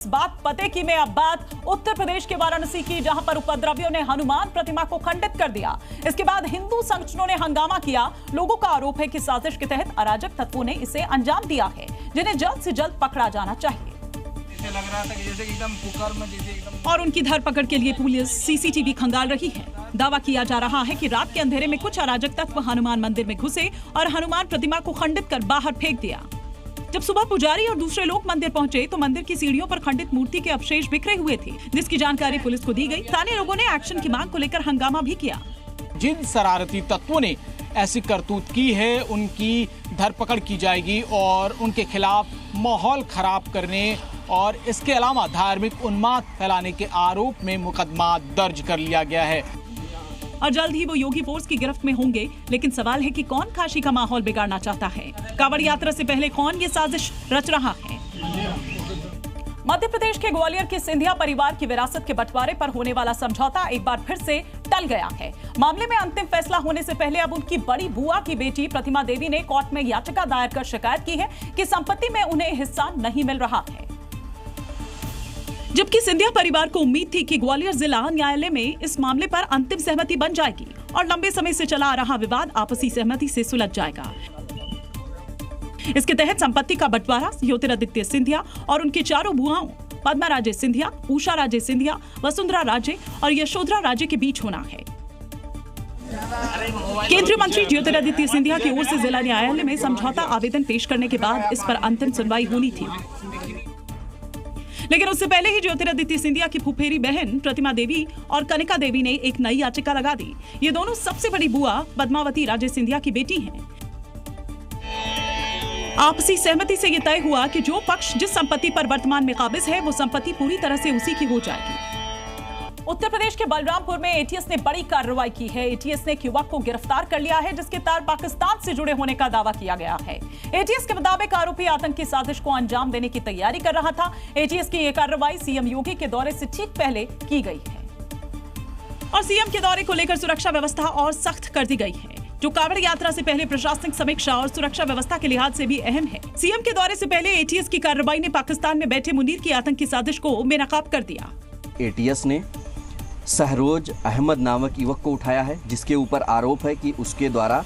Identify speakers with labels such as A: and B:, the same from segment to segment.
A: इस बात पते की में अब बात उत्तर प्रदेश के वाराणसी की, जहां पर उपद्रवियों ने हनुमान प्रतिमा को खंडित कर दिया। इसके बाद हिंदू संगठनों ने हंगामा किया। लोगों का आरोप है कि साजिश के तहत अराजक तत्वों ने इसे अंजाम दिया है, जिन्हें जल्द से जल्द पकड़ा जाना चाहिए।
B: लग रहा था कि जैसे एकदम कुकर में एकदम।
A: और उनकी धरपकड़ के लिए पुलिस सीसीटीवी खंगाल रही है। दावा किया जा रहा है कि रात के अंधेरे में कुछ अराजक तत्व हनुमान मंदिर में घुसे और हनुमान प्रतिमा को खंडित कर बाहर फेंक दिया। जब सुबह पुजारी और दूसरे लोग मंदिर पहुंचे तो मंदिर की सीढ़ियों पर खंडित मूर्ति के अवशेष बिखरे हुए थे, जिसकी जानकारी पुलिस को दी गई। स्थानीय लोगों ने एक्शन की मांग को लेकर हंगामा भी किया।
C: जिन शरारती तत्वों ने ऐसी करतूत की है उनकी धरपकड़ की जाएगी और उनके खिलाफ माहौल खराब करने और इसके अलावा धार्मिक उन्माद फैलाने के आरोप में मुकदमा दर्ज कर लिया गया है।
A: और जल्द ही वो योगी फोर्स की गिरफ्त में होंगे। लेकिन सवाल है कि कौन काशी का माहौल बिगाड़ना चाहता है? कांवड़ यात्रा से पहले कौन ये साजिश रच रहा है? मध्य प्रदेश के ग्वालियर के सिंधिया परिवार की विरासत के बंटवारे पर होने वाला समझौता एक बार फिर से टल गया है। मामले में अंतिम फैसला होने से पहले अब उनकी बड़ी बुआ की बेटी प्रतिमा देवी ने कोर्ट में याचिका दायर कर शिकायत की है कि संपत्ति में उन्हें हिस्सा नहीं मिल रहा है। जबकि सिंधिया परिवार को उम्मीद थी कि ग्वालियर जिला न्यायालय में इस मामले पर अंतिम सहमति बन जाएगी और लंबे समय से चला आ रहा विवाद आपसी सहमति से सुलझ जाएगा। इसके तहत संपत्ति का बंटवारा ज्योतिरादित्य सिंधिया और उनके चारों बुआओं पद्मा राजे सिंधिया, उषा राजे सिंधिया, वसुंधरा राजे और यशोधरा राजे के बीच होना है। केंद्रीय मंत्री ज्योतिरादित्य सिंधिया की ओर से जिला न्यायालय में समझौता आवेदन पेश करने के बाद इस पर अंतिम सुनवाई होनी थी। लेकिन उससे पहले ही ज्योतिरादित्य सिंधिया की फुफेरी बहन प्रतिमा देवी और कनिका देवी ने एक नई याचिका लगा दी। ये दोनों सबसे बड़ी बुआ पद्मावती राजे सिंधिया की बेटी हैं। आपसी सहमति से यह तय हुआ कि जो पक्ष जिस संपत्ति पर वर्तमान में काबिज है वो संपत्ति पूरी तरह से उसी की हो जाएगी। उत्तर प्रदेश के बलरामपुर में एटीएस ने बड़ी कार्रवाई की है। एटीएस ने एक युवक को गिरफ्तार कर लिया है, जिसके तार पाकिस्तान से जुड़े होने का दावा किया गया है। एटीएस के मुताबिक आरोपी आतंकी साजिश को अंजाम देने की तैयारी कर रहा था। एटीएस की यह कार्रवाई सीएम योगी के दौरे से ठीक पहले की गई है और सीएम के दौरे को लेकर सुरक्षा व्यवस्था और सख्त कर दी गई है, जो कांवड़ यात्रा से पहले प्रशासनिक समीक्षा और सुरक्षा व्यवस्था के लिहाज से भी अहम है। सीएम के दौरे से पहले एटीएस की कार्रवाई ने पाकिस्तान में बैठे मुनीर की आतंकी साजिश को बेनकाब कर दिया।
D: एटीएस ने सहरोज अहमद नामक युवक को उठाया है, जिसके ऊपर आरोप है कि उसके द्वारा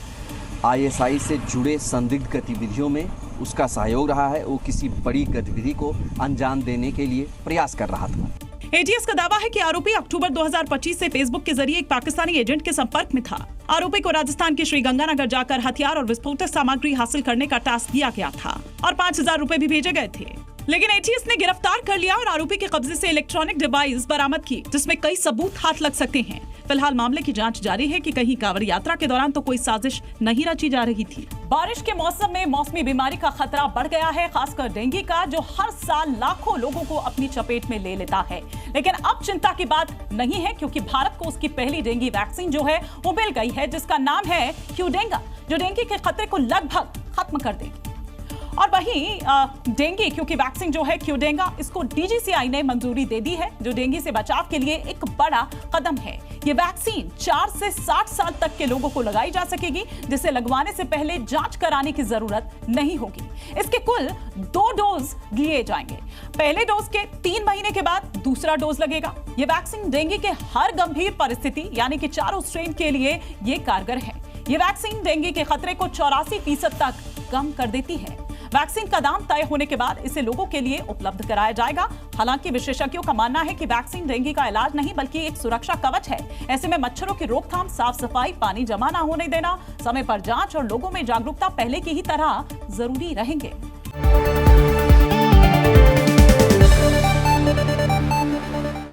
D: आईएसआई से जुड़े संदिग्ध गतिविधियों में उसका सहयोग रहा है। वो किसी बड़ी गतिविधि को अंजाम देने के लिए प्रयास कर रहा था।
A: एटीएस का दावा है कि आरोपी अक्टूबर 2025 से फेसबुक के जरिए एक पाकिस्तानी एजेंट के संपर्क में था। आरोपी को राजस्थान के श्रीगंगानगर जाकर हथियार और विस्फोटक सामग्री हासिल करने का टास्क दिया गया था और 5,000 रुपए भी भेजे गए थे। लेकिन एटीएस ने गिरफ्तार कर लिया और आरोपी के कब्जे से इलेक्ट्रॉनिक डिवाइस बरामद की, जिसमें कई सबूत हाथ लग सकते हैं। फिलहाल मामले की जांच जारी है कि कहीं कांवड़ यात्रा के दौरान तो कोई साजिश नहीं रची जा रही थी। बारिश के मौसम में मौसमी बीमारी का खतरा बढ़ गया है, खासकर डेंगू का, जो हर साल लाखों लोगों को अपनी चपेट में ले लेता है। लेकिन अब चिंता की बात नहीं है, क्योंकि भारत को उसकी पहली डेंगू वैक्सीन जो है वो मिल गई है, जिसका नाम है क्यूडेंगा, जो डेंगू के खतरे को लगभग खत्म कर देगी। और वहीं डेंगू क्योंकि वैक्सीन जो है क्यूडेंगा, इसको डीजीसीआई ने मंजूरी दे दी है, जो डेंगू से बचाव के लिए एक बड़ा कदम है। ये वैक्सीन 4 से 60 साल तक के लोगों को लगाई जा सकेगी, जिसे लगवाने से पहले जांच कराने की जरूरत नहीं होगी। इसके कुल 2 डोज लिए जाएंगे। पहले डोज के 3 महीने के बाद दूसरा डोज लगेगा। ये वैक्सीन डेंगू के हर गंभीर परिस्थिति यानी कि चारों स्ट्रेन के लिए ये कारगर है। ये वैक्सीन डेंगू के खतरे को 84% तक कम कर देती है। वैक्सीन का दाम तय होने के बाद इसे लोगों के लिए उपलब्ध कराया जाएगा। हालांकि विशेषज्ञों का मानना है कि वैक्सीन डेंगू का इलाज नहीं बल्कि एक सुरक्षा कवच है। ऐसे में मच्छरों की रोकथाम, साफ सफाई, पानी जमा न होने देना, समय पर जांच और लोगों में जागरूकता पहले की ही तरह जरूरी रहेंगे।